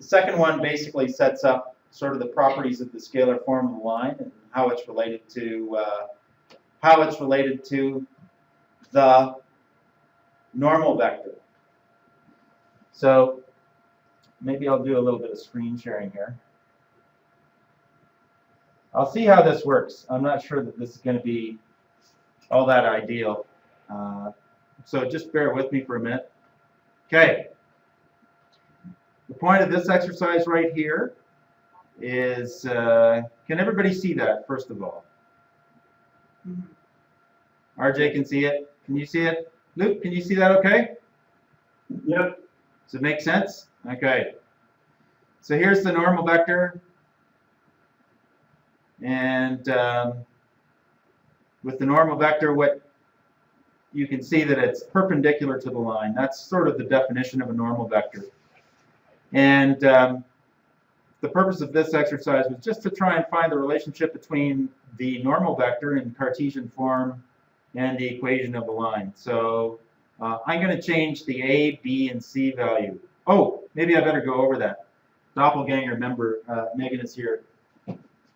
second one basically sets up sort of the properties of the scalar form of the line and how it's related to the normal vector. So maybe I'll do a little bit of screen sharing here. I'll see how this works. I'm not sure that this is going to be all that ideal. So just bear with me for a minute. Okay. The point of this exercise right here is, can everybody see that, first of all? RJ can see it. Can you see it? Luke, can you see that okay? Yep. Does it make sense? Okay. So here's the normal vector. And with the normal vector, what you can see that it's perpendicular to the line. That's sort of the definition of a normal vector. And the purpose of this exercise was just to try and find the relationship between the normal vector in Cartesian form and the equation of the line. So I'm going to change the A, B, and C value. Oh, maybe I better go over that. Doppelganger member, Megan is here.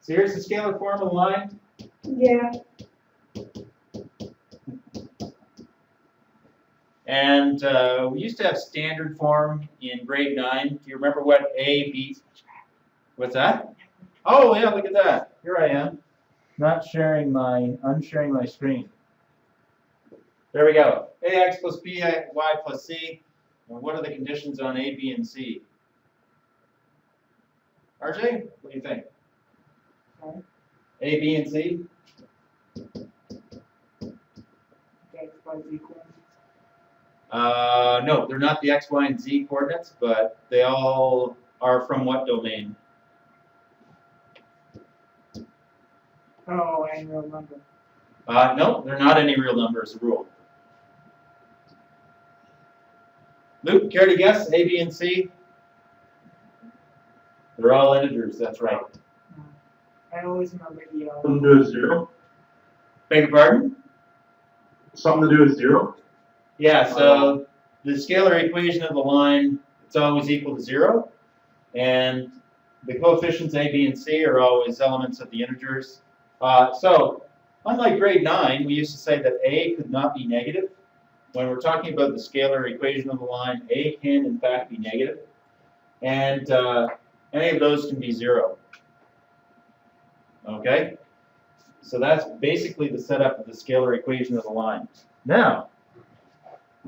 So here's the scalar form of the line. Yeah. And we used to have standard form in grade 9. Do you remember what A, B? What's that? Oh yeah, look at that. Here I am. Unsharing my screen. There we go. AX plus BY plus C. And what are the conditions on A, B, and C? RJ, what do you think? A, B, and C? X, Y, Z coordinates. No, they're not the X, Y, and Z coordinates, but they all are from what domain? Oh, any real number. No, they're not any real number as a rule. Luke, care to guess? A, B, and C? They're all integers, that's right. I always remember EL. Something to do with 0? Beg your pardon? Something to do with 0? Yeah, so the scalar equation of the line, it's always equal to 0. And the coefficients A, B, and C are always elements of the integers. So unlike grade 9, we used to say that A could not be negative. When we're talking about the scalar equation of the line, A can in fact be negative. And any of those can be 0. Okay? So that's basically the setup of the scalar equation of the line. Now,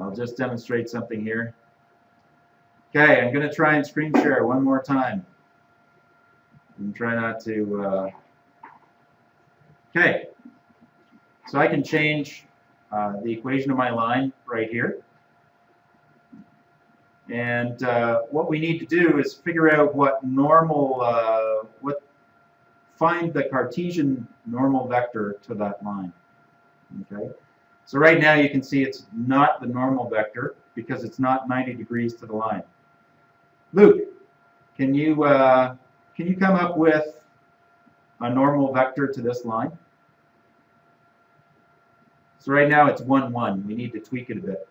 I'll just demonstrate something here. Okay, I'm going to try and screen share one more time. And try not to... Okay, so I can change the equation of my line right here. And what we need to do is figure out what normal, find the Cartesian normal vector to that line. Okay, so right now you can see it's not the normal vector because it's not 90 degrees to the line. Luke, can you come up with a normal vector to this line? So right now it's 1, 1. We need to tweak it a bit.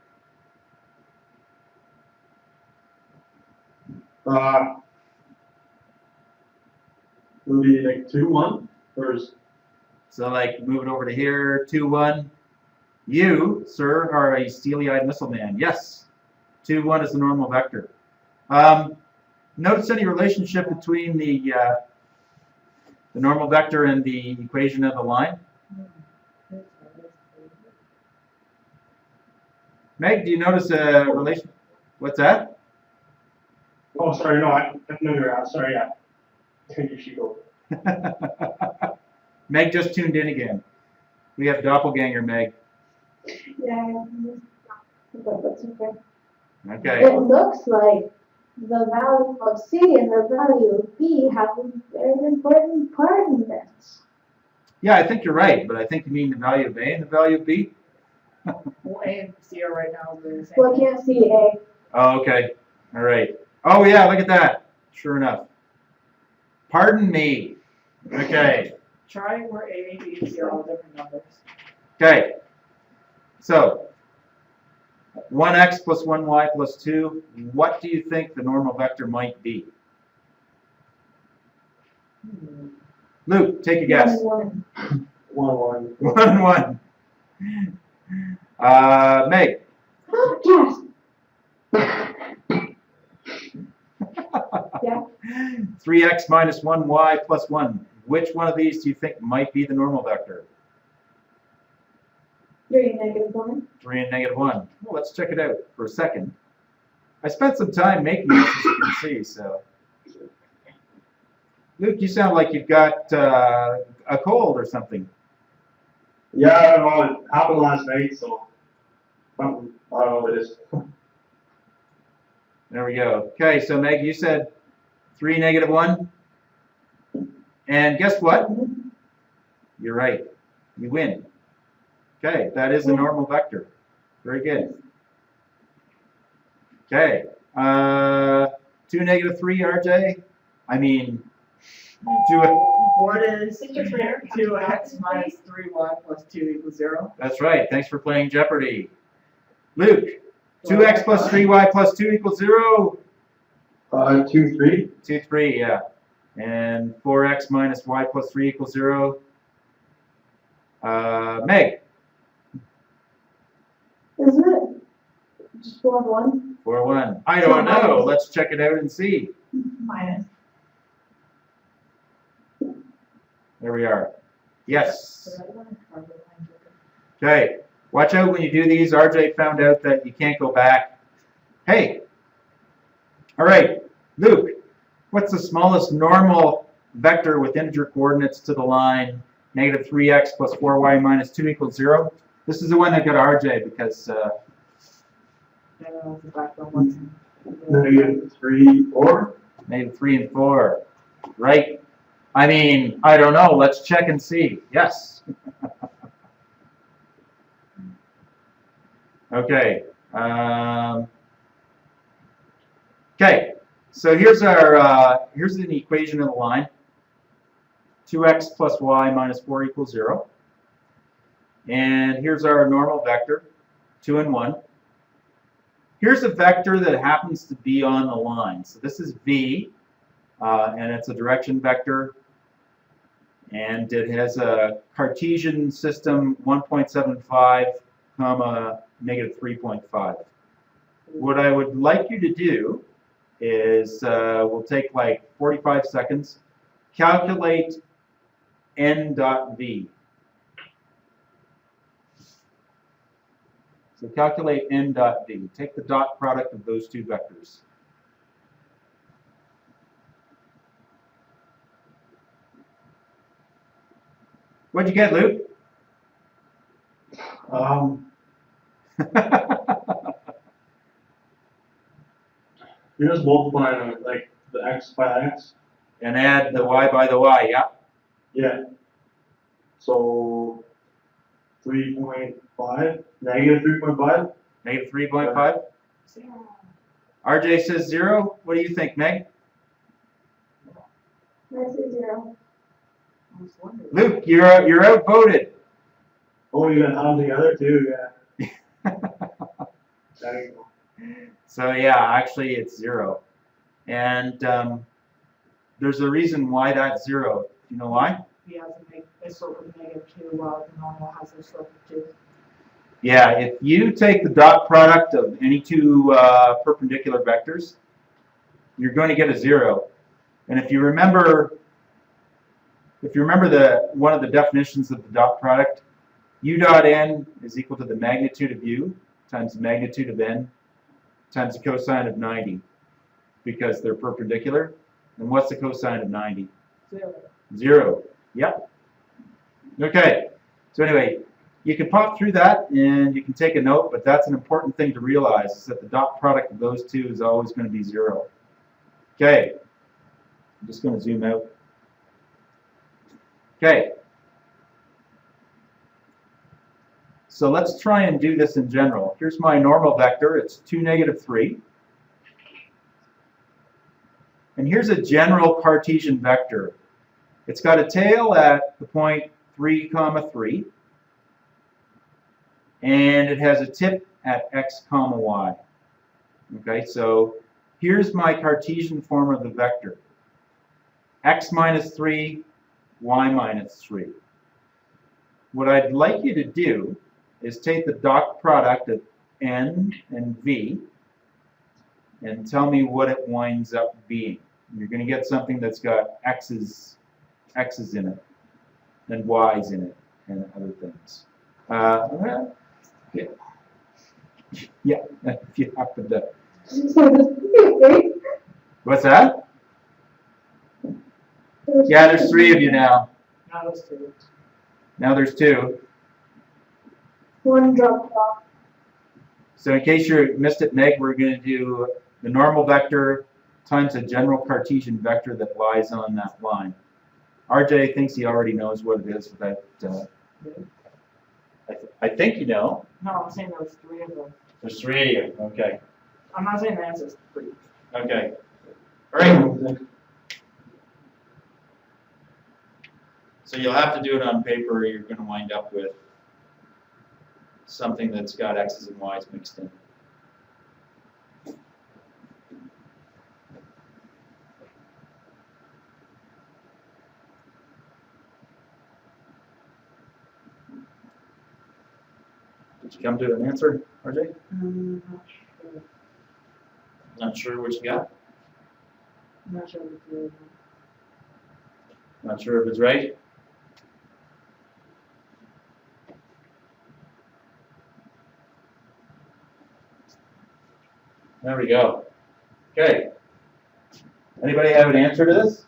Would be like 2, 1? Or is... So like move it over to here, 2, 1. You, sir, are a steely-eyed missile man. Yes, 2, 1 is the normal vector. Notice any relationship between the normal vector and the equation of the line? Meg, do you notice a relation? What's that? Oh, sorry, no, I know you're out. Sorry, yeah. You should go. Meg just tuned in again. We have doppelganger Meg. Yeah, but that's okay. Okay. It looks like the value of C and the value of B have a very important part in this. Yeah, I think you're right, but I think you mean the value of A and the value of B? Well, A and C are right now the same. Well, I can't see A. Oh, okay. All right. Oh, yeah, look at that. Sure enough. Pardon me. Okay. Try where A, B, and C are all different numbers. Okay. So, 1x plus 1y plus 2, what do you think the normal vector might be? Luke, take a guess. 1 and 1. 1, 1. 1 and 1. Meg. Yes. Yeah. 3x minus 1y plus 1. Which one of these do you think might be the normal vector? 3 negative 1. 3 and negative 1. Well, let's check it out for a second. I spent some time making this, as you can see, so. Luke, you sound like you've got a cold or something. Yeah, I don't know. It happened last night, so I don't know what it is. There we go. Okay, so Meg, you said 3, negative 1. And guess what? You're right. You win. Okay, that is a normal vector. Very good. Okay. 2, negative 3, RJ? I mean, 2. What is 2x minus 3y plus 2 equals 0? That's right. Thanks for playing Jeopardy. Luke, 2x plus 3y plus 2 equals 0. 2, 3. 2, 3, yeah. And 4x minus y plus 3 equals 0. Meg. Isn't it just 4 and 1? 4, 1. I don't know. Let's check it out and see. Minus. There we are. Yes. Okay. Watch out when you do these. RJ found out that you can't go back. Hey. All right. Luke, what's the smallest normal vector with integer coordinates to the line negative 3x plus 4y minus 2 equals 0? This is the one that got RJ because Negative 3, 4. negative 3 and 4. Right. I mean, I don't know. Let's check and see. Yes. Okay. Okay. So here's our here's an equation of the line. 2x plus y minus 4 equals 0. And here's our normal vector, 2 and 1. Here's a vector that happens to be on the line. So this is v, and it's a direction vector. And it has a Cartesian system 1.75, comma, negative 3.5. What I would like you to do is, we'll take like 45 seconds, calculate n dot v. So calculate n dot v. Take the dot product of those two vectors. What'd you get, Luke? You're just multiplying like the x by x. And add the y by the y, yeah? Yeah. So 3.5, negative 3.5. Negative 3.5? RJ says 0. What do you think, Meg? I say 0. Luke, you're outvoted. Oh, you got them together too, yeah. There you go. So yeah, actually it's 0. And there's a reason why that's 0. You know why? He has a slope of negative 2 while the normal has a slope of 2. Yeah, if you take the dot product of any two perpendicular vectors, you're going to get a 0. And if you remember one of the definitions of the dot product, u dot n is equal to the magnitude of u times the magnitude of n times the cosine of 90, because they're perpendicular. And what's the cosine of 90? 0. 0. Yep. Okay. So anyway, you can pop through that and you can take a note, but that's an important thing to realize, is that the dot product of those two is always going to be 0. Okay. I'm just going to zoom out. Okay. So let's try and do this in general. Here's my normal vector. It's 2, negative 3. And here's a general Cartesian vector. It's got a tail at the point 3, 3. And it has a tip at x, y. Okay, so here's my Cartesian form of the vector. x minus 3, y minus 3. What I'd like you to do is take the dot product of n and v and tell me what it winds up being. You're going to get something that's got x's in it and y's in it and other things. Yeah, if you happen to. What's that? Yeah, there's 3 of you now. Now let's do it. Now there's 2. One dropped off. So in case you missed it, Meg, we're going to do the normal vector times a general Cartesian vector that lies on that line. RJ thinks he already knows what it is, but I think you know. No, I'm saying there was 3 of them. There's 3 of you. Okay. I'm not saying the answer's 3. Okay. All right. So you'll have to do it on paper, or you're going to wind up with something that's got x's and y's mixed in. Did you come to an answer, RJ? Not sure. Not sure what you got? Not sure what to do. Not sure if it's right? There we go. Okay. Anybody have an answer to this?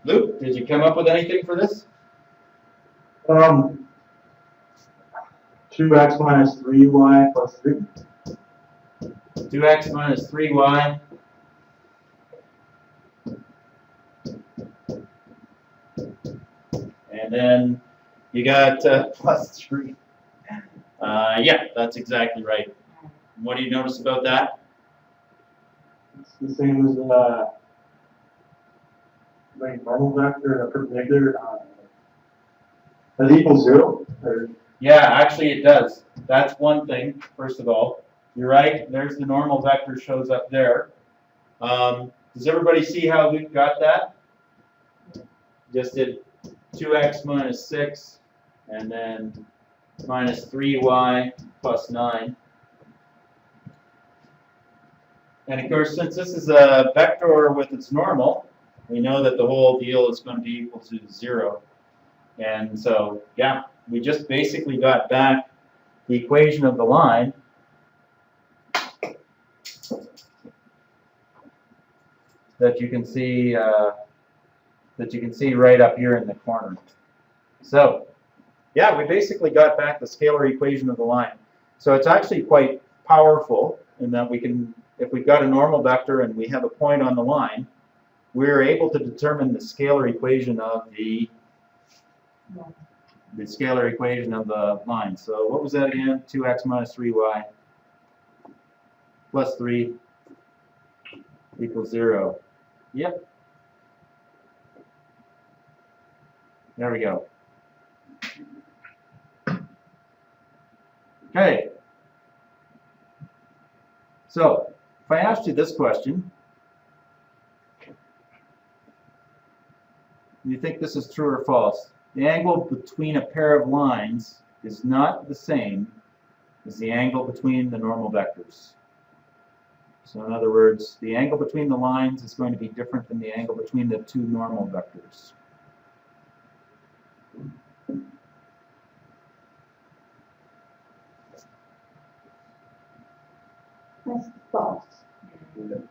Luke, did you come up with anything for this? 2x minus 3y plus 3. 2x minus 3y. And then you got plus 3. Yeah, that's exactly right. What do you notice about that? It's the same as like normal vector and a perpendicular. Does it equal 0? Or? Yeah, actually it does. That's one thing, first of all. You're right, there's the normal vector shows up there. Does everybody see how Luke got that? Just did 2x minus 6 and then minus 3y plus 9. And of course, since this is a vector with its normal, we know that the whole deal is going to be equal to 0. And so, yeah, we just basically got back the equation of the line that you can see right up here in the corner. So, yeah, we basically got back the scalar equation of the line. So it's actually quite powerful in that we can, if we've got a normal vector and we have a point on the line, we're able to determine the scalar equation of the scalar equation of the line. So what was that again? 2x minus 3y plus 3 equals 0. Yep. There we go. Okay. So if I asked you this question, do you think this is true or false? The angle between a pair of lines is not the same as the angle between the normal vectors. So in other words, the angle between the lines is going to be different than the angle between the two normal vectors. That's false. They would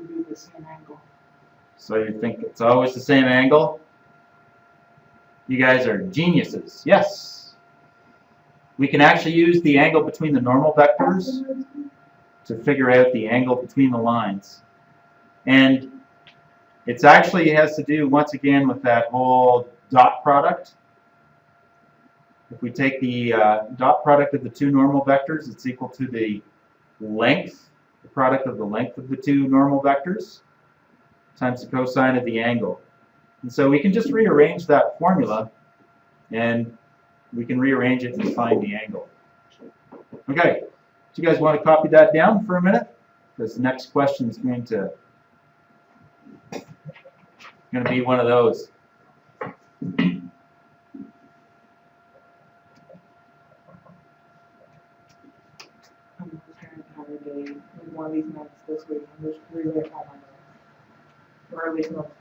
be the same angle. So you think it's always the same angle? You guys are geniuses. Yes. We can actually use the angle between the normal vectors to figure out the angle between the lines. And it actually has to do, once again, with that whole dot product. If we take the dot product of the two normal vectors, it's equal to the length, the product of the length of the two normal vectors, times the cosine of the angle. And so we can just rearrange that formula and we can rearrange it and find the angle. Okay, do you guys want to copy that down for a minute? Because the next question is going to be one of those. I'm preparing to have a day in one of these nights this week. I'm just really at home. Or at least mostly.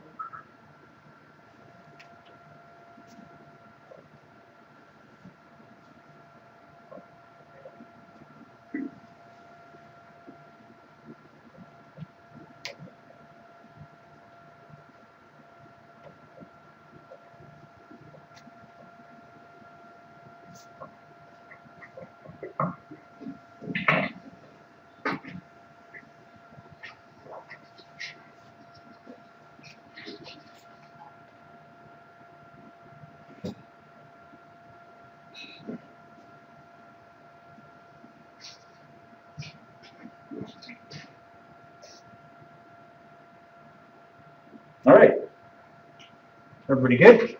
All right. Everybody good?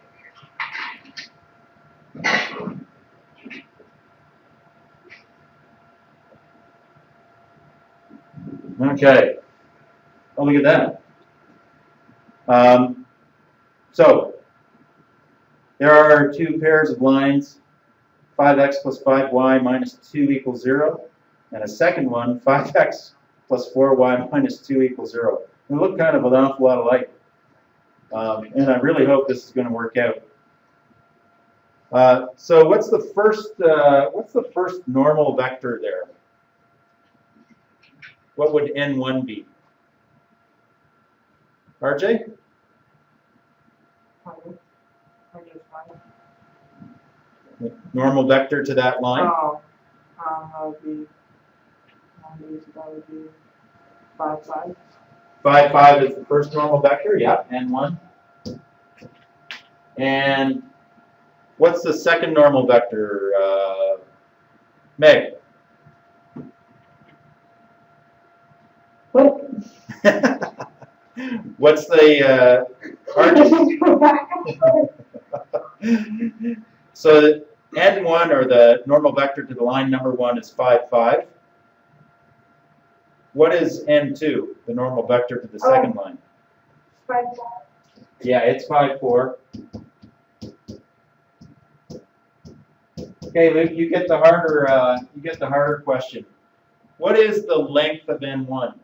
Okay. Oh, look at that. So, there are two pairs of lines, 5x plus 5y minus 2 equals 0, and a second one, 5x plus 4y minus 2 equals 0. They look kind of an awful lot alike. And I really hope this is going to work out. So what's the first normal vector there? What would n1 be? RJ? Or just one. Normal vector to that line? Oh, that would be 5, 5. 5, 5 is the first normal vector, yeah, n1. And what's the second normal vector, Meg? What? What's the So n1, or the normal vector to the line number 1, is 5, 5. What is n2, the normal vector to the second line? 5, Yeah, it's 5, 4. Okay, Luke, you get the harder question. What is the length of n1?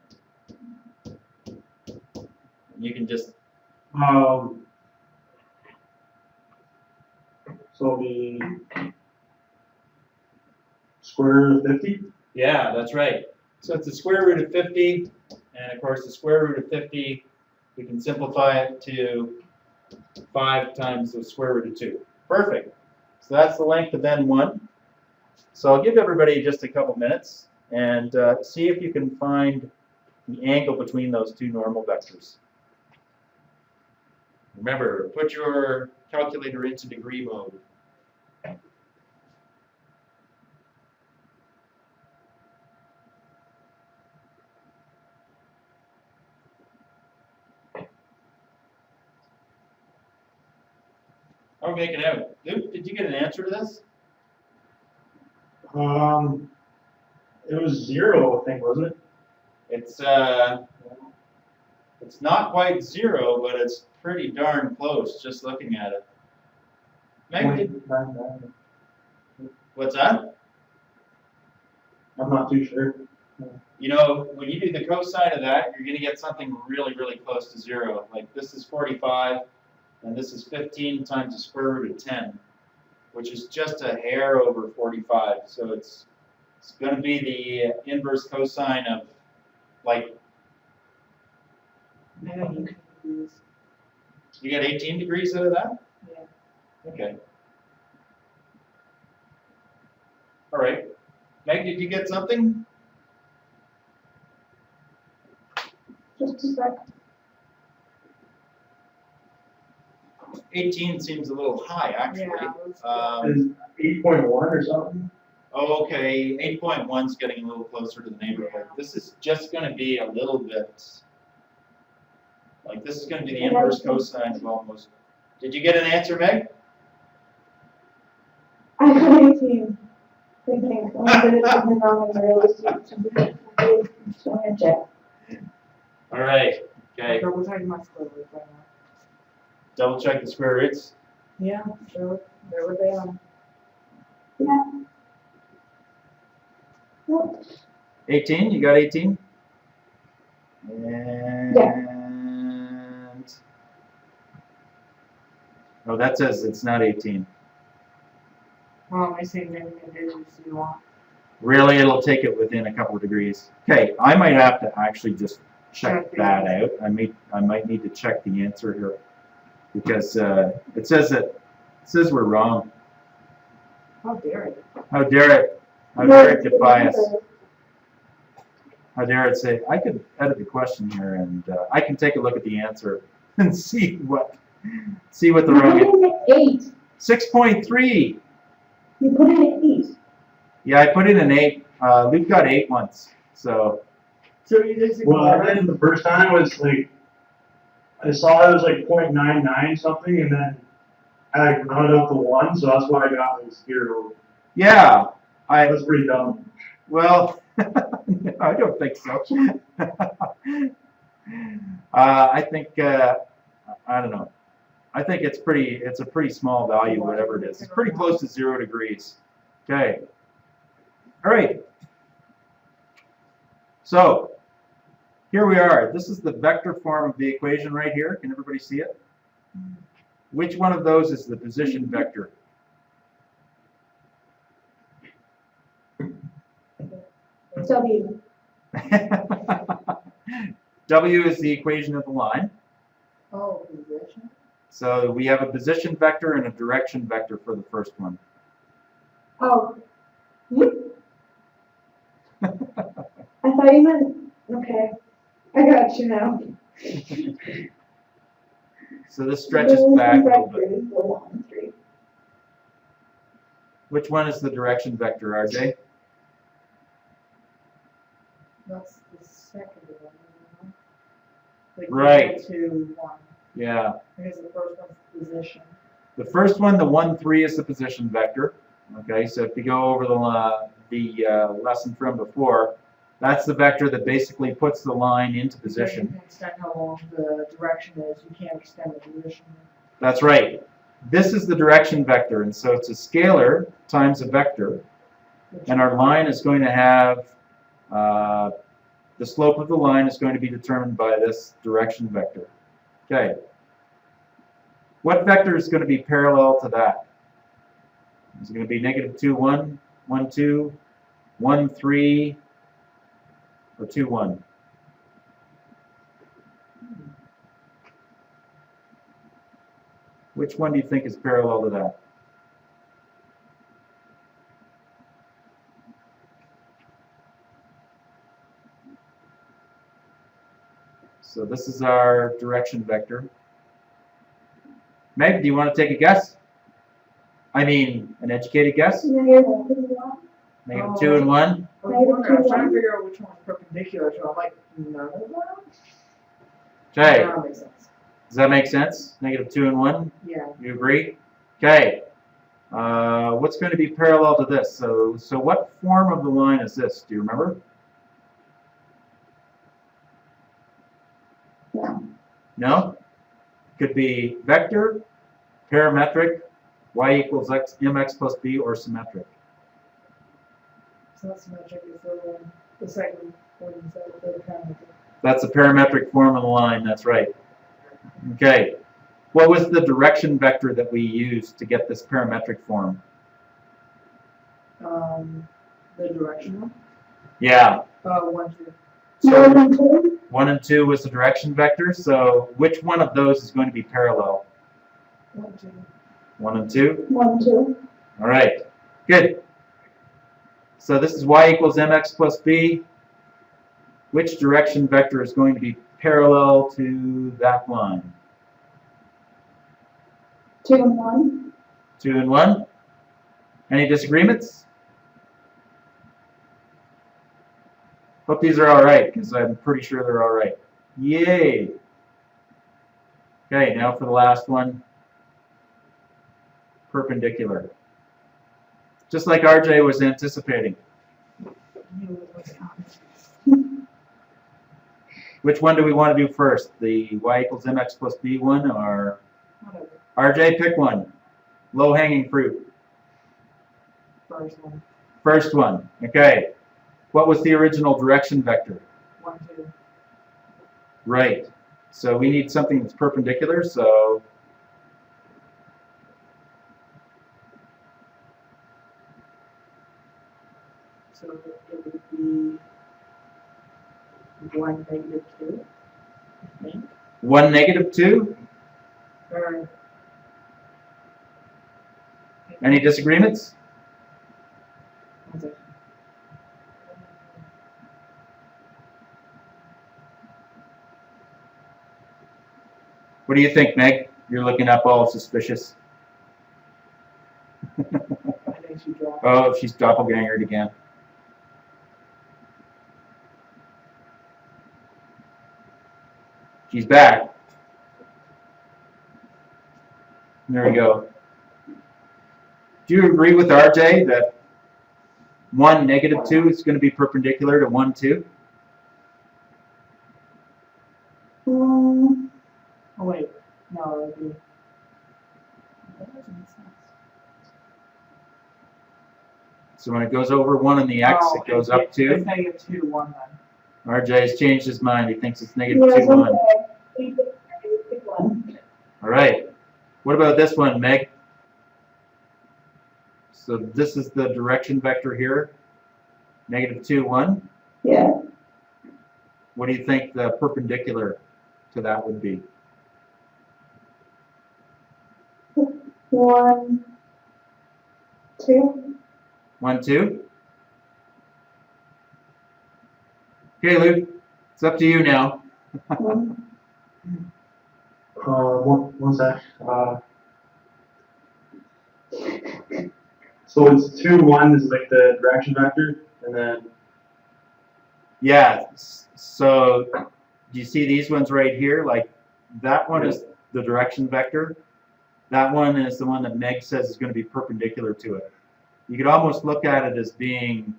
You can just So the square root of 50? Yeah, that's right. So it's the square root of 50, and of course the square root of 50, we can simplify it to 5 times the square root of 2. Perfect. So that's the length of n1. So I'll give everybody just a couple minutes and see if you can find the angle between those two normal vectors. Remember, put your calculator into degree mode. How are we making out? Luke, did you get an answer to this? It was 0, I think, wasn't it? It's not quite 0, but it's pretty darn close just looking at it. Meg, what's that? I'm not too sure. You know, when you do the cosine of that, you're going to get something really, really close to 0. Like this is 45, and this is 15 times the square root of 10, which is just a hair over 45. So it's going to be the inverse cosine of, like, Maybe you can use, you get 18 degrees out of that? yeah. Okay. All right. Meg, did you get something? just a sec. 18 seems a little high, actually. Yeah, Is 8.1 or something? Oh, okay. 8.1 is getting a little closer to the neighborhood. This is just going to be a little bit, like this is going to be the inverse cosine of almost. Did you get an answer, Meg? I put 18. I think. I did it something wrong in the real estate. Just want to check. All right. Okay. Double checking my score right now. Double check the square roots. Yeah, there were they are. Yeah. Nope. 18. You got 18. And oh, that says it's not 18. Well, I see many digits you want. Really, it'll take it within a couple of degrees. Okay, I might have to actually just check that out. I might need to check the answer here because it says we're wrong. How dare you? How dare it? How dare it defy us? How dare it say I could edit the question here and I can take a look at the answer and see what the wrong You put in an 8. 6.3. You put in an 8. Yeah, I put in an 8. Luke got 8 once, so. So you just Well, I did the first time it was like, I saw it was like 0.99 something, and then I rounded up to 1, so that's why I got like 0. Yeah, That's pretty dumb. well, I don't think so. I think, I don't know. I think it's a pretty small value, whatever it is. It's pretty close to 0 degrees. Okay. All right. So, here we are. This is the vector form of the equation right here. Can everybody see it? Which one of those is the position vector? W. W is the equation of the line. Oh, position. So we have a position vector and a direction vector for the first one. Oh. I thought you meant, okay. I got you now. So this stretches back a little bit. The 1, 3. Which one is the direction vector, RJ? That's the second one. Isn't it? Like Right. 2, 1. Yeah. Because the first one's position. The first one, the 1, 3, is the position vector. Okay, so if you go over the lesson from before, that's the vector that basically puts the line into You position. can extend how long the direction is. You can't extend the position. That's right. This is the direction vector, and so it's a scalar times a vector, and our line is going to have the slope of the line is going to be determined by this direction vector. Okay. What vector is going to be parallel to that? Is it going to be -2, 1, 1, 2, 1, 3, or 2, 1? Which one do you think is parallel to that? So this is our direction vector. Meg, do you want to take a guess? I mean, an educated guess? -2 and 1? I was trying to figure out which one's perpendicular, so I'm like, none of them? Okay. That makes sense. Does that make sense? -2 and 1? Yeah. You agree? Okay. What's going to be parallel to this? So what form of the line is this? Do you remember? No. No? Could be vector, parametric, y equals x, mx plus b, or symmetric. So that's symmetric is the second one instead of the parametric. That's the parametric form of the line. That's right. Okay. What was the direction vector that we used to get this parametric form? The direction one? Yeah. 1, 2. So 1 and 2. 1 and 2 was the direction vector. So which one of those is going to be parallel? 1, 2. 1 and 2? 1, 2. All right. Good. So this is y equals mx plus b. Which direction vector is going to be parallel to that line? 2 and 1. 2 and 1? Any disagreements? Hope these are all right, because I'm pretty sure they're all right. Yay! Okay, now for the last one. Perpendicular. Just like RJ was anticipating. I knew it was coming. Which one do we want to do first? The y equals mx plus b one, or Whatever. RJ, pick one. Low-hanging fruit. First one. First one. Okay. What was the original direction vector? 1, 2. Right. So we need something that's perpendicular, so So it would be 1, -2, I think. 1, -2. Or Any disagreements? was it? What do you think, Meg? You're looking up all suspicious. I think she dropped. Oh, she's doppelgangered again. She's back. There we go. Do you agree with RJ that 1, -2 is going to be perpendicular to 1, 2? Mm, Oh wait, no, it would be. That doesn't make sense. So when it goes over 1 on the x, Oh, it goes up 2. It's -2, 1 then. RJ's changed his mind. He thinks it's -2, yes, 1. okay. Pick one. All right. What about this one, Meg? So this is the direction vector here. -2, 1. Yeah. What do you think the perpendicular to that would be? 1, 2. 1, 2? Okay, Luke. It's up to you now. Mm. One sec. So it's 2, 1 is like the direction vector, and then Yeah. So do you see these ones right here? Like that one is the direction vector. That one is the one that Meg says is going to be perpendicular to it. You could almost look at it as being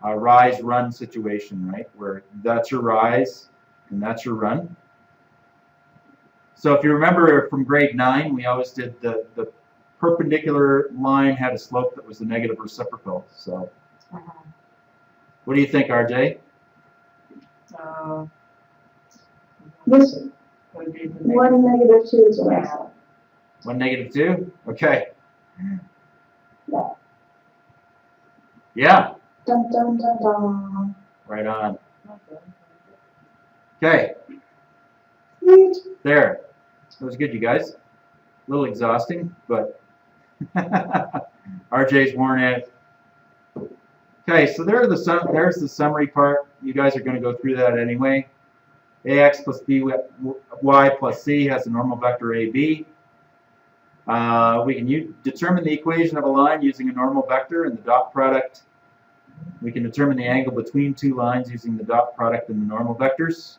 a rise-run situation, right? Where that's your rise and that's your run. So if you remember from grade 9, we always did the perpendicular line had a slope that was the negative reciprocal. So what do you think, RJ? This Would be the 1, -2 is what I said. 1, -2? Okay. Yeah. Yeah, Dun dun dun dun. right on. Okay, Sweet. there. That was good, you guys. A little exhausting, but RJ's worn out. Okay, so there's the summary part. You guys are going to go through that anyway. AX plus BY plus C has the normal vector AB. We can determine the equation of a line using a normal vector and the dot product. We can determine the angle between two lines using the dot product and the normal vectors.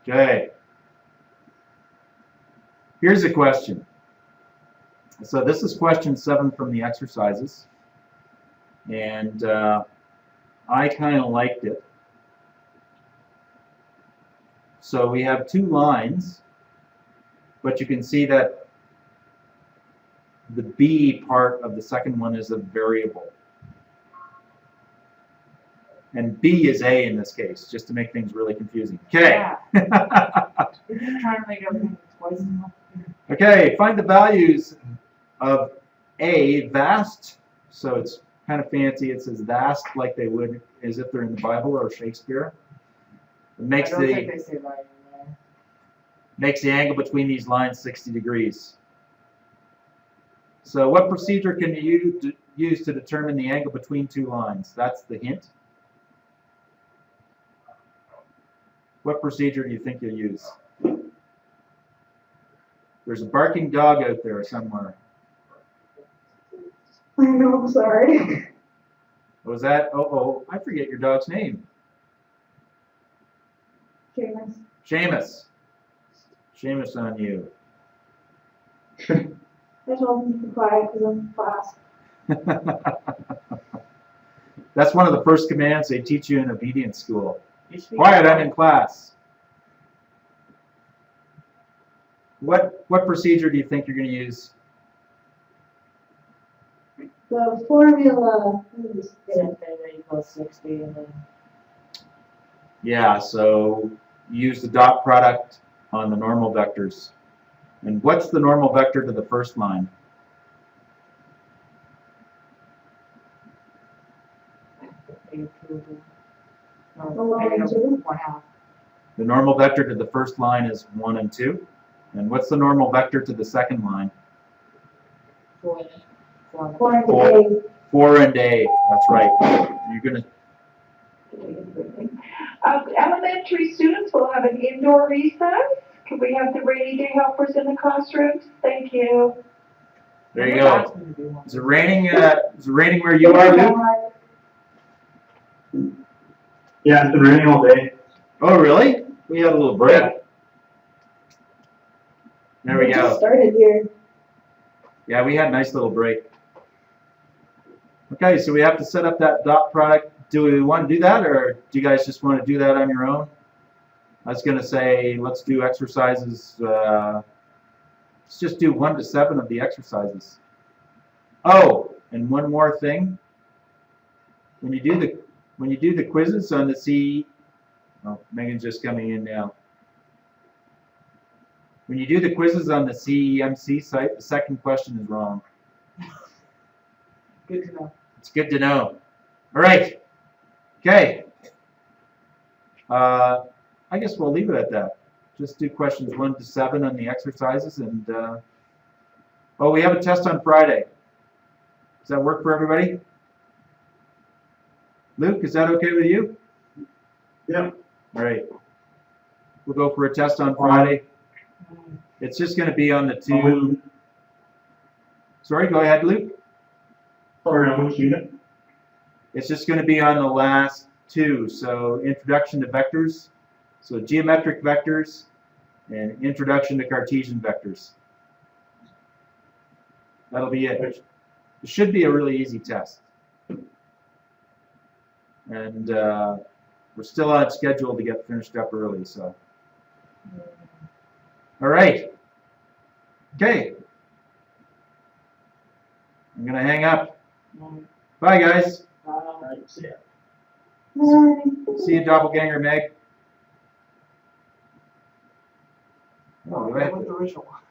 Okay. Here's a question. So this is question 7 from the exercises. And I kind of liked it. So we have two lines, but you can see that the B part of the second one is a variable. And B is A in this case, just to make things really confusing. Okay. Yeah. You're just trying to make everything twice as much. Okay, find the values of A, vast. So it's kind of fancy. It says vast like they would as if they're in the Bible or Shakespeare. It I don't think they say that in there. makes the angle between these lines 60 degrees. So what procedure can you use to determine the angle between two lines? That's the hint. What procedure do you think you'll use? There's a barking dog out there somewhere. I know, I'm sorry. What was that? Oh, I forget your dog's name. Seamus. Seamus. Seamus on you. I told him to be quiet because I'm fast. That's one of the first commands they teach you in obedience school. Used to be Quiet, I'm in class. What procedure do you think you're going to use? The formula is Same thing that equals 60 and then Yeah, so you use the dot product on the normal vectors. And what's the normal vector to the first line? -2. The Or line maybe two. 1/2. The normal vector to the first line is 1 and 2. And what's the normal vector to the second line? 4. 4 and Four. 8. 4 and A. That's right. You're going to. Elementary students will have an indoor recess. Could we have the rainy day helpers in the classrooms? Thank you. There you go. Is it raining? Is it raining where you are, Luke? Yeah, it's been raining all day. Oh, really? We had a little break. Yeah. There we It just go. started here. Yeah, we had a nice little break. Okay, so we have to set up that dot product. Do we want to do that, or do you guys just want to do that on your own? I was going to say, let's do exercises. Let's just do 1 to 7 of the exercises. Oh, and one more thing. When you do the quizzes on the CE, oh, Megan's just coming in now. When you do the quizzes on the CEMC site, the second question is wrong. Good to know. It's good to know. All right. Okay. I guess we'll leave it at that. Just do questions 1 to 7 on the exercises, and oh, we have a test on Friday. Does that work for everybody? Luke, is that okay with you? Yeah. All right. We'll go for a test on Friday. It's just going to be on the 2. Sorry, go ahead, Luke. Sorry, on which unit? It's just going to be on the last 2. So introduction to vectors, so geometric vectors, and introduction to Cartesian vectors. That'll be it. It should be a really easy test. And we're still on schedule to get finished up early, so. All right. Okay. I'm going to hang up. Bye, guys. Right, see ya. See you, Doppelganger Meg. Oh, go ahead. With the original one.